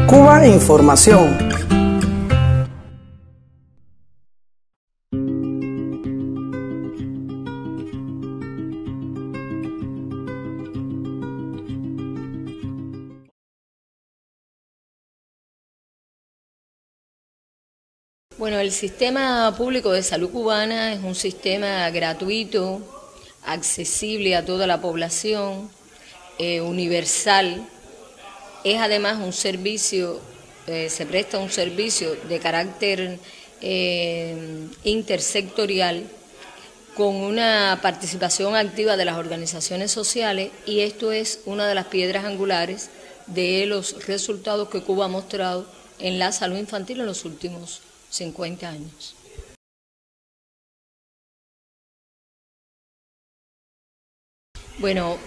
Cuba Información. Bueno, el sistema público de salud cubana es un sistema gratuito, accesible a toda la población, universal. Es además un servicio, se presta un servicio de carácter intersectorial con una participación activa de las organizaciones sociales, y esto es una de las piedras angulares de los resultados que Cuba ha mostrado en la salud infantil en los últimos 50 años. Bueno,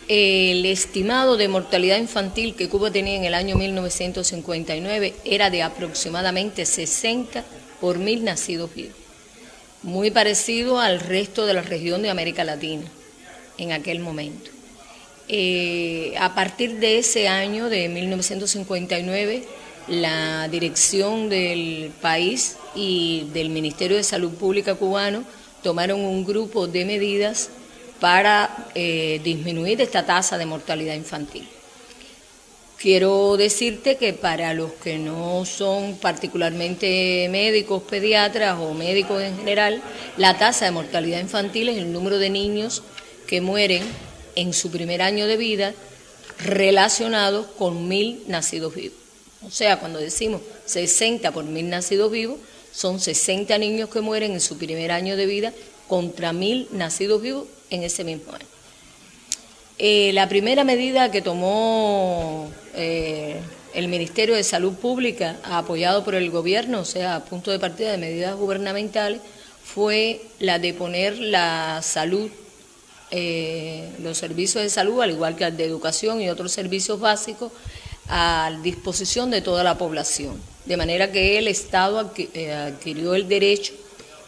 el estimado de mortalidad infantil que Cuba tenía en el año 1959 era de aproximadamente 60 por 1000 nacidos vivos, muy parecido al resto de la región de América Latina en aquel momento. A partir de ese año, de 1959, la dirección del país y del Ministerio de Salud Pública cubano tomaron un grupo de medidas para disminuir esta tasa de mortalidad infantil. Quiero decirte que para los que no son particularmente médicos, pediatras o médicos en general, la tasa de mortalidad infantil es el número de niños que mueren en su primer año de vida relacionados con 1000 nacidos vivos. O sea, cuando decimos 60 por 1000 nacidos vivos, son 60 niños que mueren en su primer año de vida contra 1000 nacidos vivos en ese mismo año. La primera medida que tomó el Ministerio de Salud Pública, apoyado por el gobierno, o sea, a punto de partida de medidas gubernamentales, fue la de poner la salud, los servicios de salud, al igual que el de educación y otros servicios básicos, a disposición de toda la población, de manera que el Estado adquirió el derecho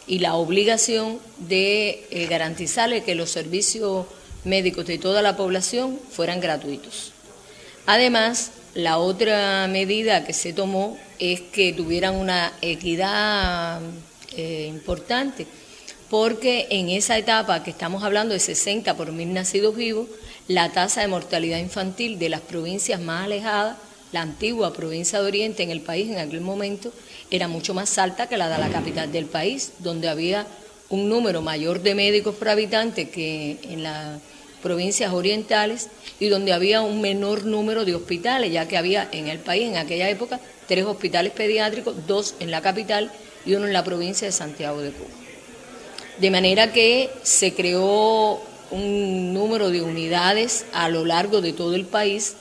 y la obligación de garantizarle que los servicios médicos de toda la población fueran gratuitos. Además, la otra medida que se tomó es que tuvieran una equidad importante, porque en esa etapa que estamos hablando de 60 por 1000 nacidos vivos, la tasa de mortalidad infantil de las provincias más alejadas, la antigua provincia de Oriente en el país en aquel momento, era mucho más alta que la de la capital del país, donde había un número mayor de médicos por habitante que en las provincias orientales, y donde había un menor número de hospitales, ya que había en el país en aquella época 3 hospitales pediátricos, 2 en la capital y 1 en la provincia de Santiago de Cuba. De manera que se creó un número de unidades a lo largo de todo el país,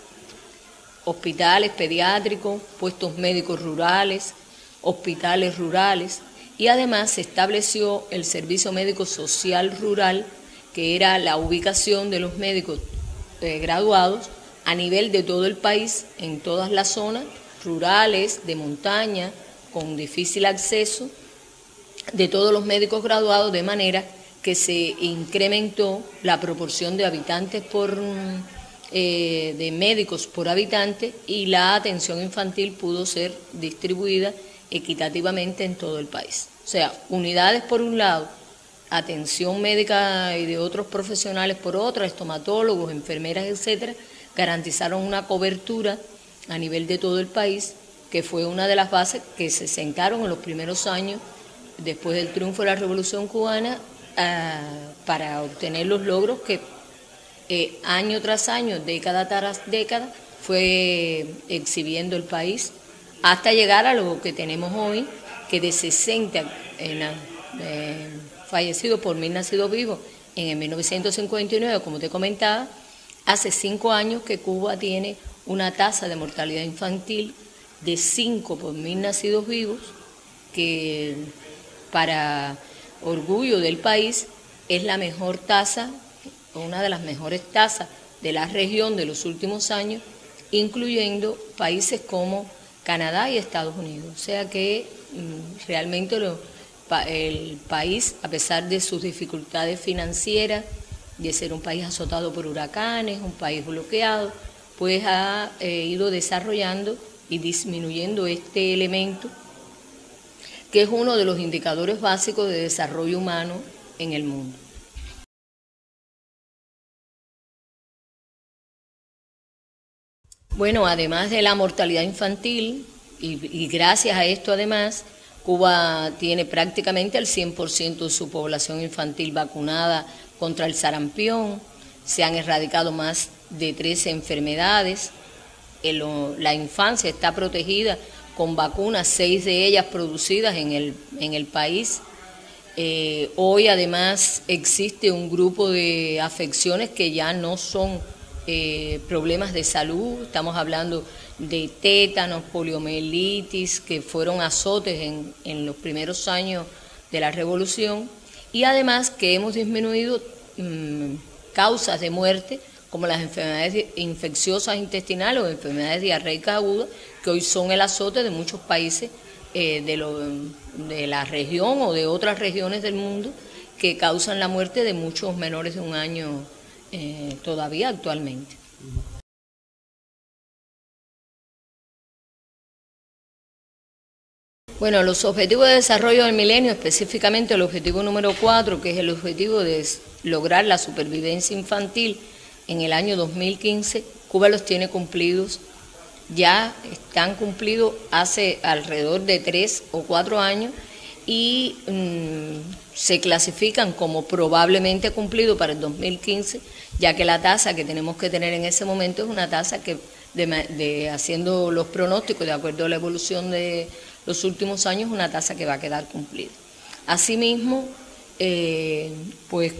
hospitales pediátricos, puestos médicos rurales, hospitales rurales, y además se estableció el Servicio Médico Social Rural, que era la ubicación de los médicos graduados a nivel de todo el país, en todas las zonas rurales, de montaña, con difícil acceso, de todos los médicos graduados, de manera que se incrementó la proporción de habitantes de médicos por habitante, y la atención infantil pudo ser distribuida equitativamente en todo el país. O sea, unidades por un lado, atención médica y de otros profesionales por otra, estomatólogos, enfermeras, etcétera, garantizaron una cobertura a nivel de todo el país, que fue una de las bases que se sentaron en los primeros años después del triunfo de la Revolución Cubana para obtener los logros que año tras año, década tras década, fue exhibiendo el país, hasta llegar a lo que tenemos hoy, que de 60 fallecidos por 1000 nacidos vivos en el 1959, como te comentaba, hace 5 años que Cuba tiene una tasa de mortalidad infantil de 5 por 1000 nacidos vivos, que para orgullo del país es la mejor tasa, una de las mejores tasas de la región de los últimos años, incluyendo países como Canadá y Estados Unidos. O sea que realmente el país, a pesar de sus dificultades financieras, de ser un país azotado por huracanes, un país bloqueado, pues ha ido desarrollando y disminuyendo este elemento, que es uno de los indicadores básicos de desarrollo humano en el mundo. Bueno, además de la mortalidad infantil, y gracias a esto además, Cuba tiene prácticamente el 100% de su población infantil vacunada contra el sarampión, se han erradicado más de 13 enfermedades, la infancia está protegida con vacunas, 6 de ellas producidas en el país. Hoy además existe un grupo de afecciones que ya no son problemas de salud, estamos hablando de tétanos, poliomielitis, que fueron azotes en los primeros años de la revolución, y además que hemos disminuido causas de muerte como las enfermedades infecciosas intestinales o enfermedades diarreicas agudas, que hoy son el azote de muchos países de la región o de otras regiones del mundo, que causan la muerte de muchos menores de 1 año todavía actualmente. Bueno, los objetivos de desarrollo del milenio, específicamente el objetivo número 4, que es el objetivo de lograr la supervivencia infantil en el año 2015, Cuba los tiene cumplidos, ya están cumplidos hace alrededor de 3 o 4 años y se clasifican como probablemente cumplidos para el 2015, ya que la tasa que tenemos que tener en ese momento es una tasa que, haciendo los pronósticos de acuerdo a la evolución de los últimos años, una tasa que va a quedar cumplida. Asimismo, pues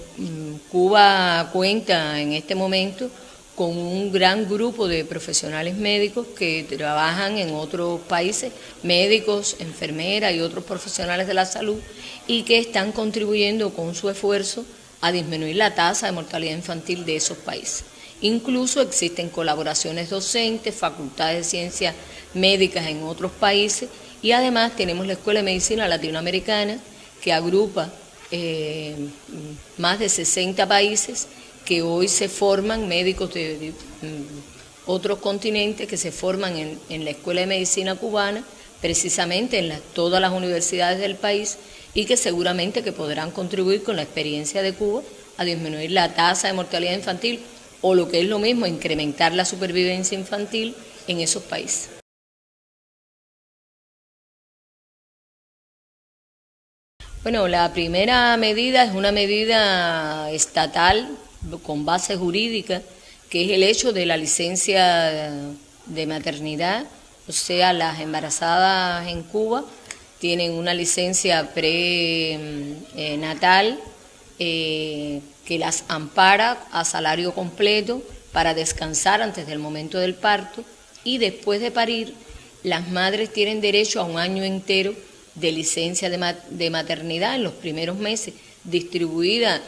Cuba cuenta en este momento con un gran grupo de profesionales médicos que trabajan en otros países, médicos, enfermeras y otros profesionales de la salud, y que están contribuyendo con su esfuerzo a disminuir la tasa de mortalidad infantil de esos países. Incluso existen colaboraciones docentes, facultades de ciencias médicas en otros países, y además tenemos la Escuela de Medicina Latinoamericana, que agrupa más de 60 países, que hoy se forman médicos de otros continentes, que se forman en la Escuela de Medicina cubana, precisamente en todas las universidades del país, y que seguramente que podrán contribuir con la experiencia de Cuba a disminuir la tasa de mortalidad infantil, o lo que es lo mismo, incrementar la supervivencia infantil en esos países. Bueno, la primera medida es una medida estatal con base jurídica, que es el hecho de la licencia de maternidad, o sea, las embarazadas en Cuba tienen una licencia prenatal que las ampara a salario completo para descansar antes del momento del parto, y después de parir, las madres tienen derecho a 1 año entero de licencia de maternidad en los primeros meses, distribuida,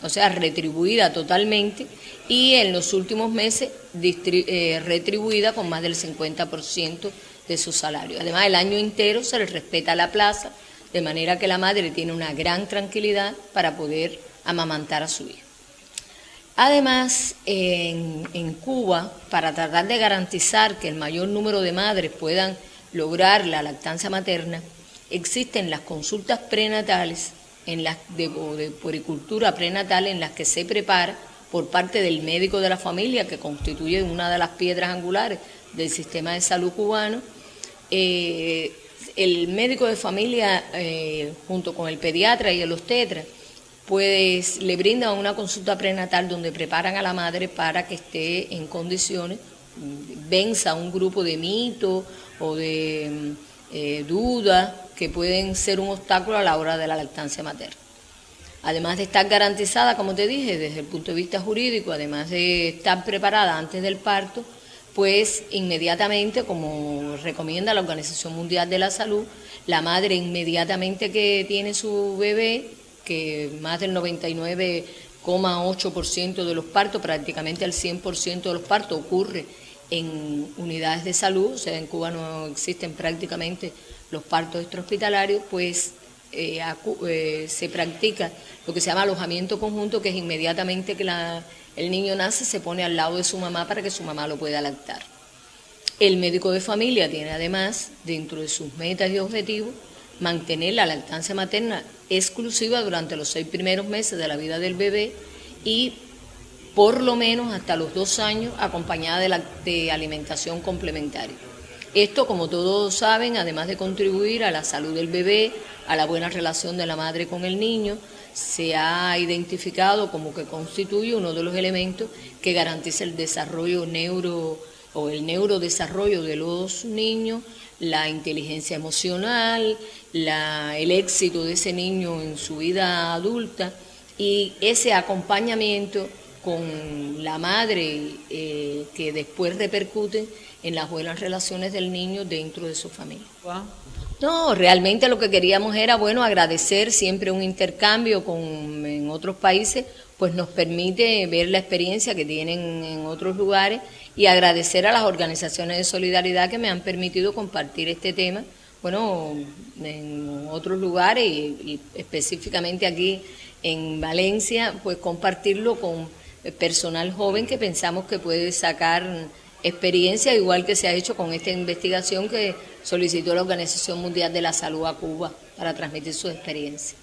o sea, retribuida totalmente, y en los últimos meses retribuida con más del 50% de su salario. Además, el año entero se les respeta la plaza, de manera que la madre tiene una gran tranquilidad para poder amamantar a su hijo. Además, en Cuba, para tratar de garantizar que el mayor número de madres puedan lograr la lactancia materna, existen las consultas prenatales de puericultura prenatal, en las que se prepara por parte del médico de la familia, que constituye una de las piedras angulares del sistema de salud cubano. El médico de familia, junto con el pediatra y el obstetra, pues le brindan una consulta prenatal donde preparan a la madre para que esté en condiciones, venza un grupo de mitos o de dudas que pueden ser un obstáculo a la hora de la lactancia materna. Además de estar garantizada, como te dije, desde el punto de vista jurídico, además de estar preparada antes del parto, pues inmediatamente, como recomienda la Organización Mundial de la Salud, la madre inmediatamente que tiene su bebé, que más del 99,8% de los partos, prácticamente el 100% de los partos ocurre en unidades de salud, o sea, en Cuba no existen prácticamente los partos extrahospitalarios, pues se practica lo que se llama alojamiento conjunto, que es inmediatamente que el niño nace, se pone al lado de su mamá para que su mamá lo pueda lactar. El médico de familia tiene además, dentro de sus metas y objetivos, mantener la lactancia materna exclusiva durante los 6 primeros meses de la vida del bebé y por lo menos hasta los 2 años acompañada de alimentación complementaria. Esto, como todos saben, además de contribuir a la salud del bebé, a la buena relación de la madre con el niño, se ha identificado como que constituye uno de los elementos que garantiza el desarrollo el neurodesarrollo de los niños, la inteligencia emocional, el éxito de ese niño en su vida adulta y ese acompañamiento con la madre que después repercute en las buenas relaciones del niño dentro de su familia. Wow. No, realmente lo que queríamos era, agradecer siempre un intercambio en otros países, pues nos permite ver la experiencia que tienen en otros lugares y agradecer a las organizaciones de solidaridad que me han permitido compartir este tema, en otros lugares y específicamente aquí en Valencia, pues compartirlo con personal joven que pensamos que puede sacar experiencia, igual que se ha hecho con esta investigación que solicitó la Organización Mundial de la Salud a Cuba para transmitir su experiencia.